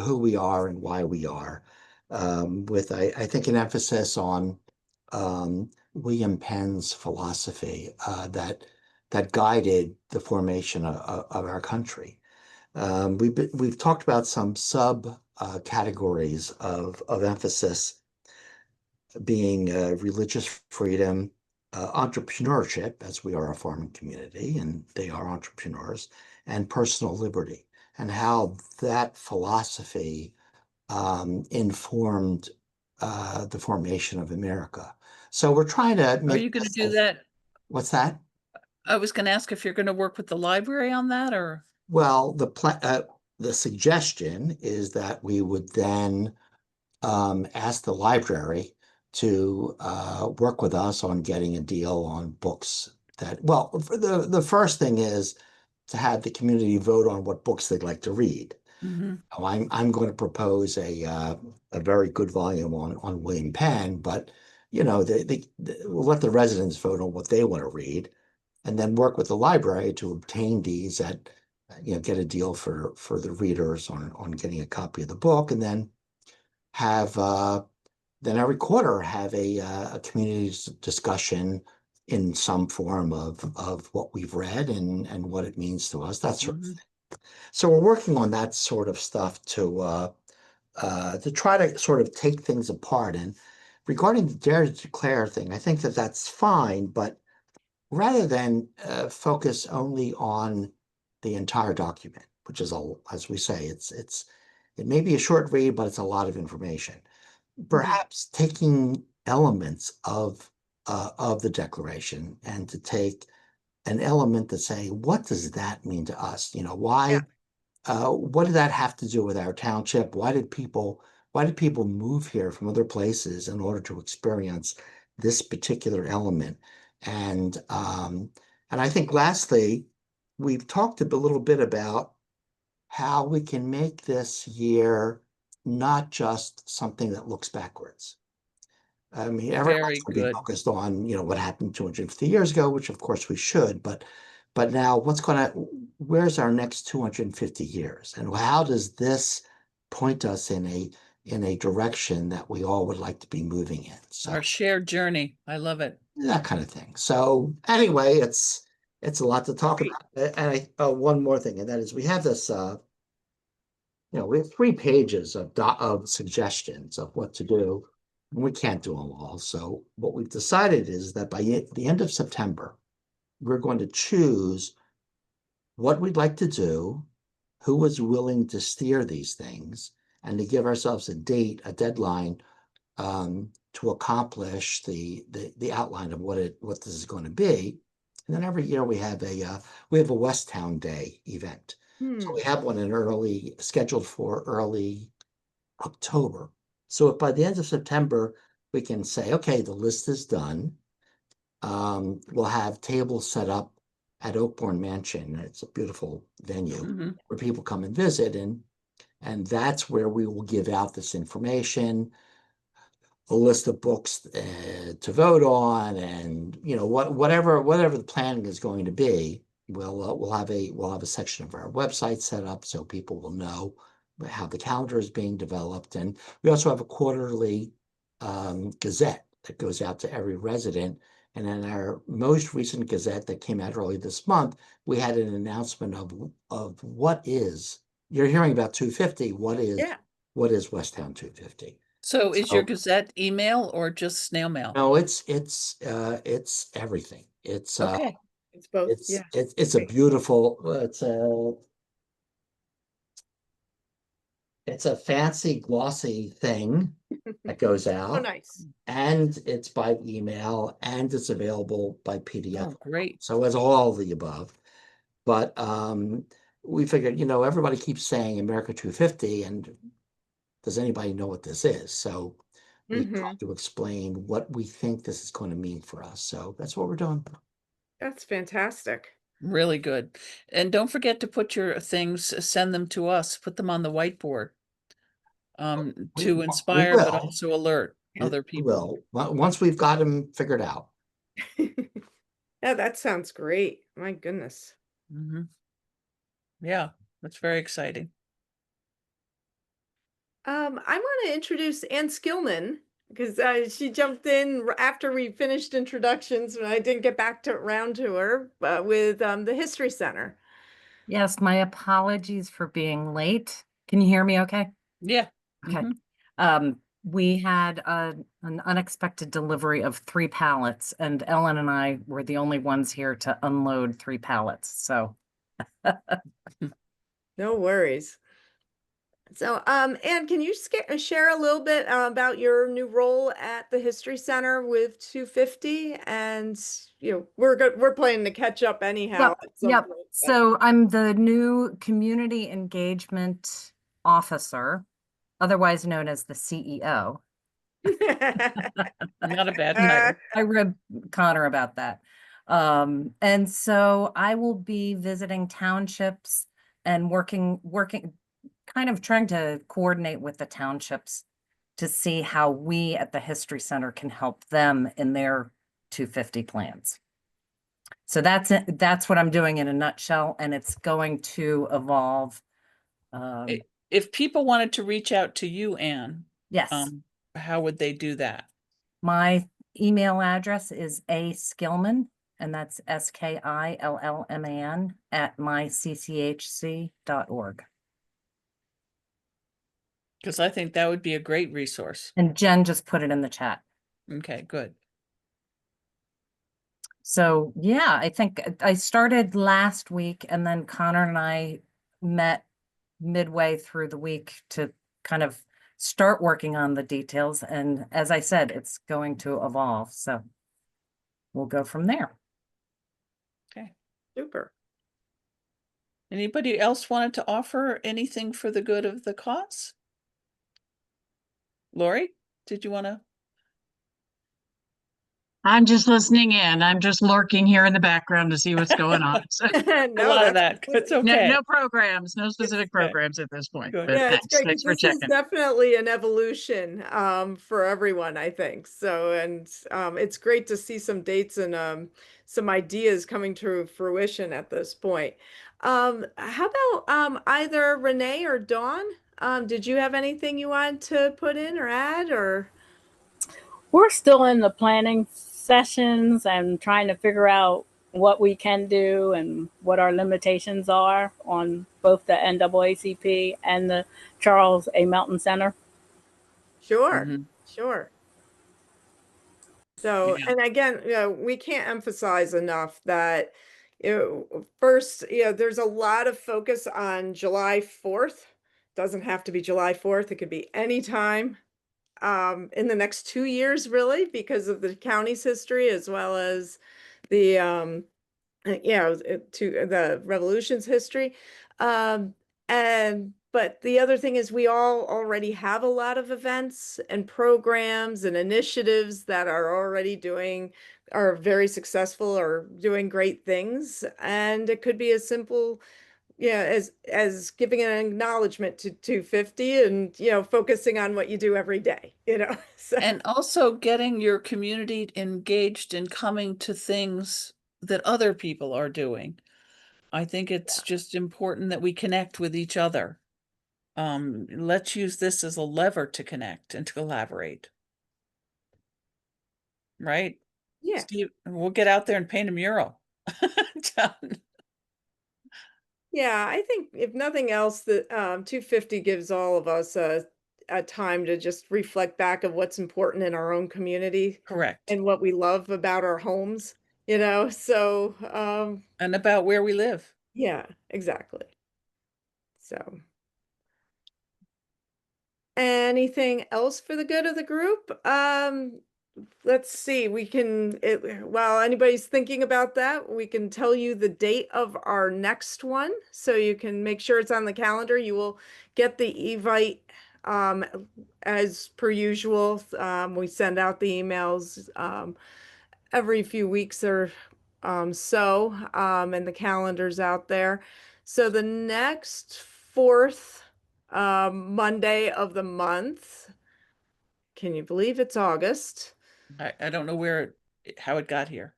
[SPEAKER 4] who we are and why we are, with I think an emphasis on William Penn's philosophy that guided the formation of our country. We've talked about some sub categories of emphasis being religious freedom, entrepreneurship, as we are a farming community and they are entrepreneurs, and personal liberty, and how that philosophy informed the formation of America. So we're trying to make.
[SPEAKER 2] Are you going to do that?
[SPEAKER 4] What's that?
[SPEAKER 2] I was going to ask if you're going to work with the library on that, or?
[SPEAKER 4] Well, the suggestion is that we would then ask the library to work with us on getting a deal on books well, the first thing is to have the community vote on what books they'd like to read. I'm going to propose a very good volume on William Penn, but we'll let the residents vote on what they want to read, and then work with the library to obtain these get a deal for the readers on getting a copy of the book, and then have then every quarter have a community discussion in some form of what we've read and what it means to us, that sort of thing. So we're working on that sort of stuff to try to sort of take things apart. And regarding the Dare to Declare thing, I think that's fine, but rather than focus only on the entire document, which is, as we say, it may be a short read, but it's a lot of information. Perhaps taking elements of the Declaration and to take an element to say, what does that mean to us? Why? What did that have to do with our township? Why did people move here from other places in order to experience this particular element? And I think lastly, we've talked a little bit about how we can make this year not just something that looks backwards. I mean, everyone's going to be focused on, what happened 250 years ago, which of course we should, but now where's our next 250 years? And how does this point us in a direction that we all would like to be moving in? So
[SPEAKER 2] our shared journey. I love it.
[SPEAKER 4] That kind of thing. So anyway, it's a lot to talk about. And one more thing, and that is we have this, we have 3 pages of suggestions of what to do, and we can't do them all. So what we've decided is that by the end of September, we're going to choose what we'd like to do, who is willing to steer these things, and to give ourselves a deadline to accomplish the outline of what this is going to be. And then every year we have a West Town Day event. So we have one scheduled for early October. So if by the end of September we can say, okay, the list is done, we'll have tables set up at Oakbourne Mansion. It's a beautiful venue where people come and visit, and that's where we will give out this information, a list of books to vote on, and whatever the planning is going to be. We'll have a section of our website set up so people will know how the calendar is being developed, and we also have a quarterly gazette that goes out to every resident. And in our most recent gazette that came out early this month, we had an announcement of what is, you're hearing about 250, what is West Town 250?
[SPEAKER 2] So is your Gazette email or just snail mail?
[SPEAKER 4] No, it's everything. It's
[SPEAKER 2] okay.
[SPEAKER 1] It's both.
[SPEAKER 4] It's a beautiful, it's a fancy glossy thing that goes out.
[SPEAKER 1] Oh, nice.
[SPEAKER 4] And it's by email, and it's available by PDF.
[SPEAKER 2] Oh, great.
[SPEAKER 4] So it's all the above. But we figured, everybody keeps saying America 250, and does anybody know what this is? So we tried to explain what we think this is going to mean for us. So that's what we're doing.
[SPEAKER 1] That's fantastic.
[SPEAKER 2] Really good. And don't forget to put your things, send them to us, put them on the whiteboard to inspire, but also alert other people.
[SPEAKER 4] Once we've got them figured out.
[SPEAKER 1] Yeah, that sounds great. My goodness.
[SPEAKER 2] Yeah, that's very exciting.
[SPEAKER 1] I want to introduce Ann Skillman because she jumped in after we finished introductions and I didn't get back around to her with the History Center.
[SPEAKER 18] Yes, my apologies for being late. Can you hear me okay?
[SPEAKER 2] Yeah.
[SPEAKER 18] Okay. We had an unexpected delivery of 3 pallets, and Ellen and I were the only ones here to unload 3 pallets. So
[SPEAKER 1] no worries. So, Ann, can you share a little bit about your new role at the History Center with 250? And we're planning to catch up anyhow.
[SPEAKER 18] Yep. So I'm the new community engagement officer, otherwise known as the CEO.
[SPEAKER 2] Not a bad title.
[SPEAKER 18] I ribbed Connor about that. And so I will be visiting townships and working, kind of trying to coordinate with the townships to see how we at the History Center can help them in their 250 plans. So that's it. That's what I'm doing in a nutshell, and it's going to evolve.
[SPEAKER 2] If people wanted to reach out to you, Ann,
[SPEAKER 18] yes,
[SPEAKER 2] how would they do that?
[SPEAKER 18] My email address is askillman, and that's SKILLMAN @mycchc.org.
[SPEAKER 2] Because I think that would be a great resource.
[SPEAKER 18] And Jen just put it in the chat.
[SPEAKER 2] Okay, good.
[SPEAKER 18] So yeah, I think I started last week, and then Connor and I met midway through the week to kind of start working on the details. And as I said, it's going to evolve. So we'll go from there.
[SPEAKER 2] Okay.
[SPEAKER 1] Super.
[SPEAKER 2] Anybody else wanted to offer anything for the good of the cause? Lori, did you want to?
[SPEAKER 12] I'm just listening in. I'm just lurking here in the background to see what's going on. So
[SPEAKER 2] a lot of that. It's okay.
[SPEAKER 12] No programs, no specific programs at this point. But
[SPEAKER 1] yeah,
[SPEAKER 12] thanks.
[SPEAKER 1] it's great.
[SPEAKER 12] Thanks for
[SPEAKER 1] This
[SPEAKER 12] checking.
[SPEAKER 1] is definitely an evolution for everyone, I think. So, and it's great to see some dates and some ideas coming to fruition at this point. How about either Renee or Dawn? Did you have anything you wanted to put in or add, or?
[SPEAKER 5] We're still in the planning sessions and trying to figure out what we can do and what our limitations are on both the NAACP and the Charles A. Melton Center.
[SPEAKER 1] Sure, sure. So, and again, we can't emphasize enough that, first, there's a lot of focus on July 4th. Doesn't have to be July 4th. It could be any time in the next 2 years, really, because of the county's history as well as the to the revolution's history. But the other thing is we all already have a lot of events and programs and initiatives that are very successful or doing great things. And it could be as simple, as giving an acknowledgement to 250 and, focusing on what you do every day, So
[SPEAKER 2] And also getting your community engaged in coming to things that other people are doing. I think it's just important that we connect with each other. Let's use this as a lever to connect and to collaborate. Right?
[SPEAKER 1] Yeah.
[SPEAKER 2] Steve, we'll get out there and paint a mural. Done.
[SPEAKER 1] Yeah, I think if nothing else, that 250 gives all of us a time to just reflect back of what's important in our own community
[SPEAKER 2] Correct.
[SPEAKER 1] and what we love about our homes, So
[SPEAKER 2] And about where we live.
[SPEAKER 1] yeah, exactly. So anything else for the good of the group? Let's see, while anybody's thinking about that, we can tell you the date of our next one. So you can make sure it's on the calendar. You will get the Evite as per usual. We send out the emails every few weeks or so, and the calendar's out there. So the next fourth Monday of the month, can you believe it's August?
[SPEAKER 2] I don't know how it got here.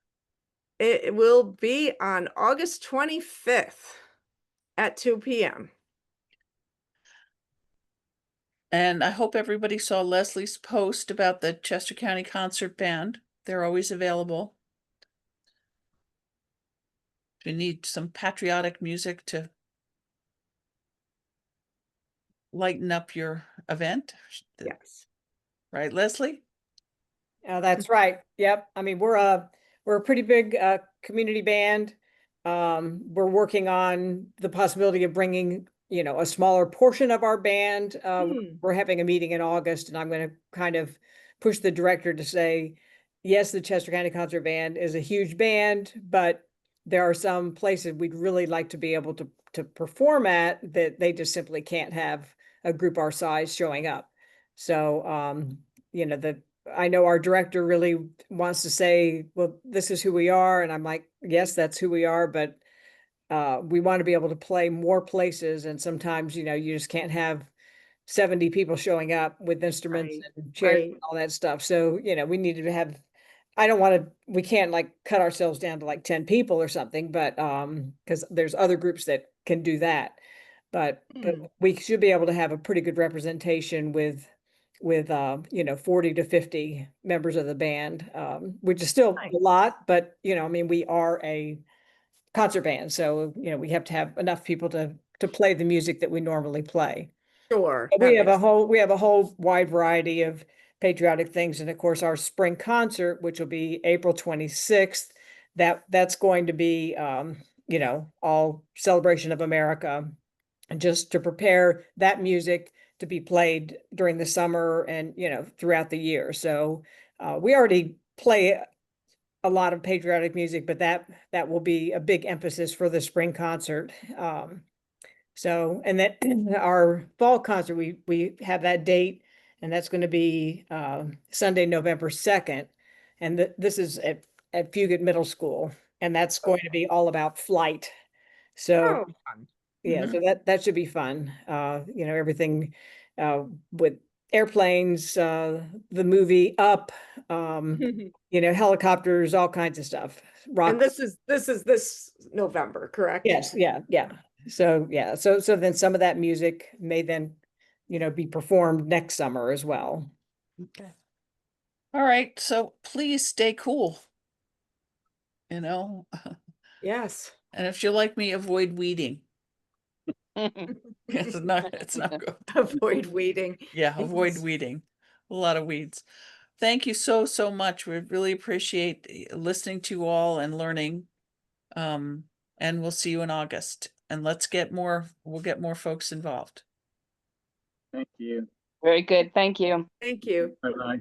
[SPEAKER 1] It will be on August 25th at 2 p.m.
[SPEAKER 2] And I hope everybody saw Leslie's post about the Chester County Concert Band. They're always available. If you need some patriotic music to lighten up your event.
[SPEAKER 1] Yes.
[SPEAKER 2] Right, Leslie?
[SPEAKER 14] That's right. Yep. I mean, we're a pretty big community band. We're working on the possibility of bringing, a smaller portion of our band. We're having a meeting in August, and I'm going to kind of push the director to say, yes, the Chester County Concert Band is a huge band, but there are some places we'd really like to be able to perform at that they just simply can't have a group our size showing up. So, I know our director really wants to say, well, this is who we are. And I'm like, yes, that's who we are. But we want to be able to play more places. And sometimes, you just can't have 70 people showing up with instruments and chairs and all that stuff. So, we needed to have, we can't like cut ourselves down to like 10 people or something, but because there's other groups that can do that. But we should be able to have a pretty good representation with 40 to 50 members of the band, which is still a lot, but I mean, we are a concert band, so we have to have enough people to play the music that we normally play.
[SPEAKER 1] Sure.
[SPEAKER 14] We have a whole wide variety of patriotic things, and of course our spring concert, which will be April 26th, that's going to be all celebration of America, and just to prepare that music to be played during the summer and throughout the year. So we already play a lot of patriotic music, but that will be a big emphasis for the spring concert. So, and that our fall concert, we have that date, and that's going to be Sunday, November 2nd. And this is at Fugate Middle School, and that's going to be all about flight. So yeah, so that should be fun. Everything with airplanes, the movie Up, helicopters, all kinds of stuff.
[SPEAKER 1] And this is this November, correct?
[SPEAKER 14] Yes, yeah. So yeah, so then some of that music may then, be performed next summer as well.
[SPEAKER 2] Okay. All right, so please stay cool.
[SPEAKER 1] Yes.
[SPEAKER 2] And if you're like me, avoid weeding. It's not good.
[SPEAKER 1] Avoid weeding.
[SPEAKER 2] Yeah, avoid
[SPEAKER 1] Yes.
[SPEAKER 2] weeding. A lot of weeds. Thank you so much. We really appreciate listening to you all and learning. And we'll see you in August. And we'll get more folks involved.
[SPEAKER 6] Thank you.
[SPEAKER 10] Very good. Thank you.
[SPEAKER 1] Thank you.
[SPEAKER 6] Bye-bye.